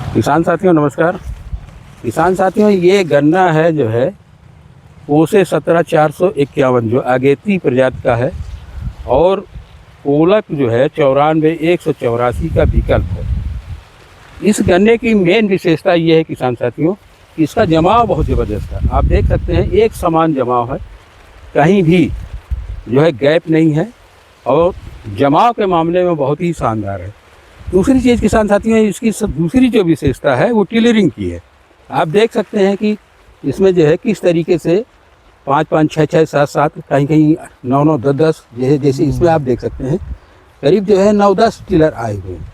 किसान साथियों नमस्कार। किसान साथियों, ये गन्ना है जो है ओसे 17,451 जो अगेती प्रजाति का है और ओलक जो है 94,184 का विकल्प है। इस गन्ने की मेन विशेषता ये है किसान साथियों कि इसका जमाव बहुत ज़बरदस्त है। आप देख सकते हैं एक समान जमाव है, कहीं भी जो है गैप नहीं है और जमाव के मामले में बहुत ही शानदार है। दूसरी चीज़ किसान साथियों, इसकी दूसरी जो विशेषता है वो टिलरिंग की है। आप देख सकते हैं कि इसमें जो है किस तरीके से 5-5, 6-6, 7-7, कहीं 9-9, 10-10 जैसे इसमें आप देख सकते हैं करीब जो है 9-10 टिलर आए हुए हैं।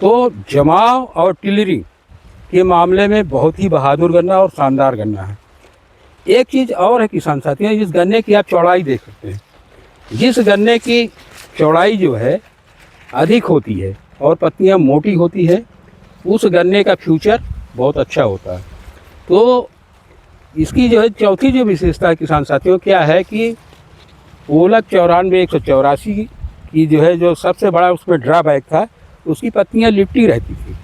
तो जमाव और टिलरिंग के मामले में बहुत ही बहादुर गन्ना और शानदार गन्ना है। एक चीज़ और है किसान साथियों, इस गन्ने की आप चौड़ाई देख सकते हैं। जिस गन्ने की चौड़ाई जो है अधिक होती है और पत्तियां मोटी होती है, उस गन्ने का फ्यूचर बहुत अच्छा होता है। तो इसकी जो है चौथी जो विशेषता है किसान साथियों क्या है कि ओलक 94,184 की जो है जो सबसे बड़ा उसमें ड्रॉबैक था, उसकी पत्तियां लिपटी रहती थी।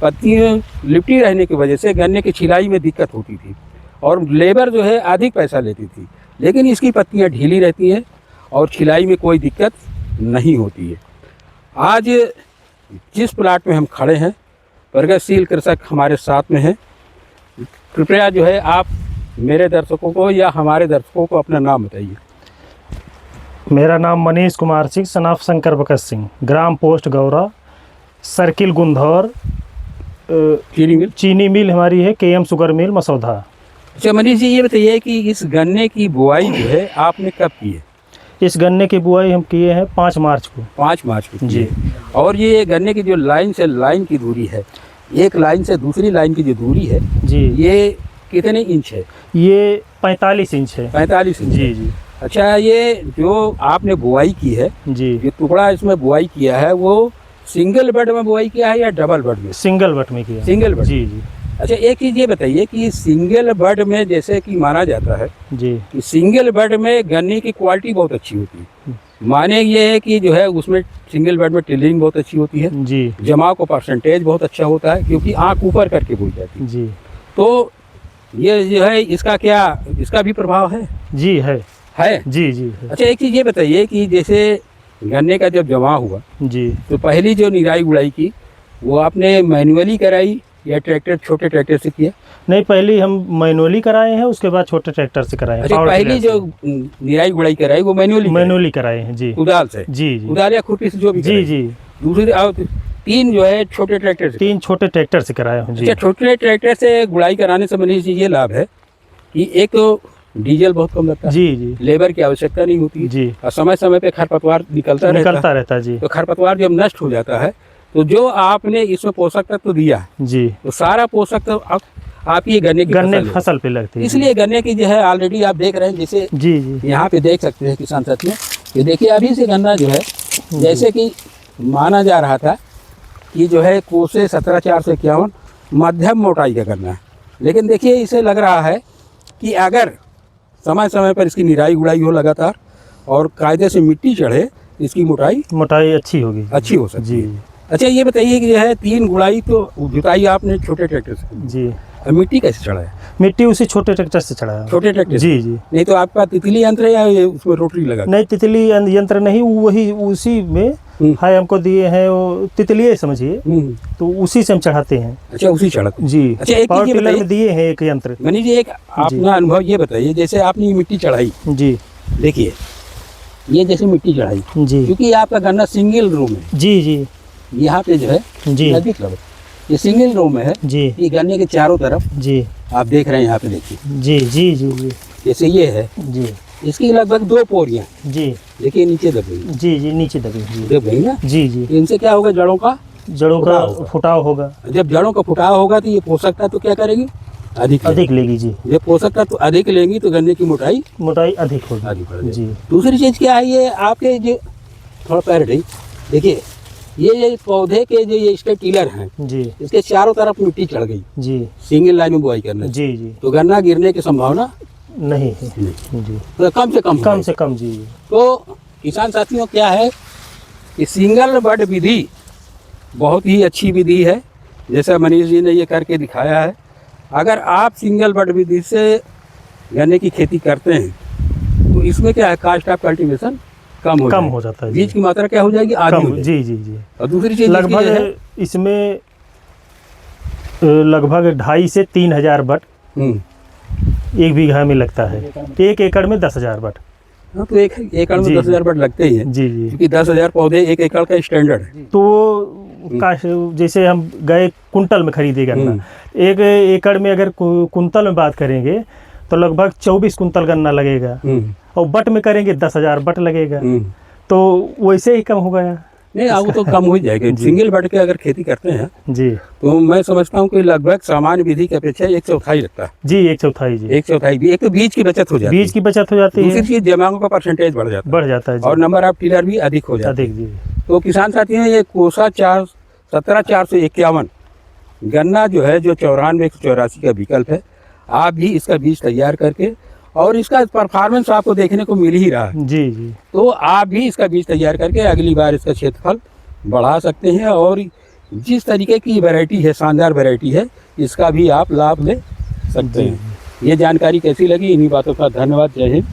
पत्तियां लिपटी रहने की वजह से गन्ने की छिलाई में दिक्कत होती थी और लेबर जो है अधिक पैसा लेती थी। लेकिन इसकी पत्तियां ढीली रहती हैं और छिलाई में कोई दिक्कत नहीं होती है। आज जिस प्लाट में हम खड़े हैं, प्रगतिशील कृषक हमारे साथ में हैं। कृपया जो है आप मेरे दर्शकों को या हमारे दर्शकों को अपना नाम बताइए। मेरा नाम मनीष कुमार सिंह, सन ऑफ शंकर बकत सिंह, ग्राम पोस्ट गौरा, सर्किल गुंधौर, चीनी मिल हमारी है, केएम शुगर मिल मसौदा। अच्छा मनीष जी, ये बताइए कि इस गन्ने की बुआई जो है आपने कब की है? इस गन्ने की बुआई हम किए हैं 5 मार्च को। 5 मार्च को जी। और ये गन्ने की जो लाइन से लाइन की दूरी है, एक लाइन से दूसरी लाइन की जो दूरी है जी, ये कितने इंच है? ये 45 इंच है। 45 इंच। जी जी। अच्छा, ये जो आपने बुआई की है, जी, ये टुकड़ा इसमें बुआई किया है वो सिंगल बेड में बुआई किया है या डबल बेड में? सिंगल बट में किया। Single bed. जी जी। अच्छा, एक चीज़ ये बताइए कि सिंगल बेड में जैसे कि माना जाता है जी कि सिंगल बेड में गन्ने की क्वालिटी बहुत अच्छी होती है। माने ये है कि जो है उसमें सिंगल बेड में टिलरिंग बहुत अच्छी होती है, जी जमाव का परसेंटेज बहुत अच्छा होता है क्योंकि आँख ऊपर करके बोई जाती है। जी। तो ये जो है इसका भी प्रभाव है? जी है। जी जी है। अच्छा, एक चीज़ ये बताइए कि जैसे गन्ने का जब जमा हुआ जी, तो पहली जो निराई गुड़ाई की वो आपने मैनुअली कराई या छोटे ट्रैक्टर से किया? नहीं, पहले हम मैनुअली कराए हैं, उसके बाद छोटे ट्रैक्टर से कराए हैं। अच्छा, पावर पहली टिलर जो निराई गुड़ाई कराई वो मैनुअली कराए हैं। जी, कुदाल से? जी जी। कुदाल या खुरपी से जो भी जी कराई। जी। दूसरी और 3 जो है छोटे ट्रैक्टर से? 3 छोटे ट्रैक्टर से कराया हूँ। जी। अच्छा, छोटे ट्रैक्टर से गुड़ाई कराने से मनीष जी ये लाभ है कि एक तो डीजल बहुत कम लगता है। जी जी। लेबर की आवश्यकता नहीं होती जी, और समय समय पे खरपतवार निकलता रहता है। जी तो खरपतवार जब नष्ट हो जाता है तो जो आपने इसमें पोषक तत्व दिया है जी, तो सारा पोषक तत्व आप ये गन्ने की फसल पे लगती है। इसलिए गन्ने की जो है ऑलरेडी आप देख रहे हैं, जैसे जी जी। यहाँ पे देख सकते हैं किसान साथियों, ये देखिए अभी से गन्ना जो है जैसे कि माना जा रहा था कि जो है कोसे 17,451 मध्यम मोटाई का गन्ना है, लेकिन देखिए इसे लग रहा है कि अगर समय समय पर इसकी निराई गुड़ाई हो लगातार और कायदे से मिट्टी चढ़े, इसकी मोटाई अच्छी हो सकती जी है। अच्छा, ये बताइए कि जो है 3 गुड़ाई तो जुताई आपने छोटे ट्रैक्टर से की। जी। और मिट्टी कैसे चढ़ाया? मिट्टी उसी छोटे ट्रैक्टर से चढ़ाया। छोटे ट्रैक्टर? जी जी। नहीं तो आपका तितली यंत्र है या ये उसमें रोटरी लगा? नहीं, तितली यंत्र नहीं, वही उसी में है, हमको दिए हैं वो तितलिए समझिए, तो उसी से हम चढ़ाते हैं। अच्छा, उसी चढ़ाते हैं। जी। अच्छा, एक पावर चीज़ टिलर में दिए हैं एक यंत्र। मनीष जी, एक अपना अनुभव ये बताइए, जैसे आपने ये मिट्टी चढ़ाई, जी देखिए ये जैसे मिट्टी चढ़ाई जी। क्योंकि आपका गन्ना सिंगल रूम है। जी जी। यहाँ पे जो है जी नजदीक लगे, ये सिंगल रूम में है। जी। ये गन्ने के चारों तरफ जी आप देख रहे हैं, यहाँ पे देखिए जी जी जी जी। जैसे ये है, जी इसकी लगभग 2 पोरियां जी देखिए नीचे दब गई। जी जी, नीचे दबी। जी दब गई ना? जी जी। इनसे क्या होगा? जड़ों का फुटाव होगा। जब जड़ों का फुटाव होगा तो ये पोषक तत्व तो क्या करेगी? अधिक लेगी। जी। जब पोषक तत्व तो अधिक लेंगी तो गन्ने की मोटाई अधिक होगी। अधिक बढ़ जाएगी। जी। दूसरी चीज़ क्या है, ये आपके जो थोड़ा पैर हटाइए, देखिए ये पौधे के जो ये इसके टिलर हैं जी, इसके चारों तरफ मिट्टी चढ़ गई। जी सिंगल लाइन में बुआई करना जी जी। तो गन्ना गिरने की संभावना नहीं है। नहीं, जी, तो कम से कम जी। तो किसान साथियों क्या है कि सिंगल बड विधि बहुत ही अच्छी विधि है जैसा मनीष जी ने ये करके दिखाया है। अगर आप सिंगल बड विधि से गन्ने की खेती करते हैं तो इसमें क्या है, कास्ट ऑफ कल्टीवेशन कम हो जाता है। बीज की मात्रा क्या हो जाएगी, आधी हो जाएगी। जी जी जी। और दूसरी चीज लगभग इसमें लगभग 2,500 से 3,000 बट 1 बीघा में लगता है। 1 एकड़ में 10,000 बट। हाँ, तो 1 एकड़ में 10,000 बट लगते ही हैं। जी जी। क्योंकि 10,000 पौधे 1 एकड़ का स्टैंडर्ड है। तो जैसे हम गए कुंटल में खरीदे गन्ना, 1 एकड़ में अगर कुंतल में बात करेंगे तो लगभग 24 कुंतल गन्ना लगेगा, और बट में करेंगे 10,000 बट लगेगा, तो वैसे ही कम हो गया। नहीं, वो तो कम हो ही जाएगा। सिंगल बट के अगर खेती करते हैं जी, तो मैं समझता हूँ कि लगभग सामान्य विधि की अपेक्षा 1/4 लगता है। जी 1/4 जी। 1/4 भी, एक तो बीज की बचत हो जाती है, बीज की बचत हो जाती है। दूसरी चीज जमाओं का परसेंटेज बढ़ जाता है और नंबर ऑफ टिलर भी अधिक हो जाता है। जी। तो किसान साथियों, ये कोसा 17,451 गन्ना जो है, जो 94-184 का विकल्प है, आप भी इसका बीज तैयार करके, और इसका परफॉर्मेंस आपको देखने को मिल ही रहा है। जी जी। तो आप भी इसका बीज तैयार करके अगली बार इसका क्षेत्रफल बढ़ा सकते हैं, और जिस तरीके की वैरायटी है, शानदार वैरायटी है, इसका भी आप लाभ ले सकते हैं। ये जानकारी कैसी लगी, इन्हीं बातों का धन्यवाद। जय हिंद।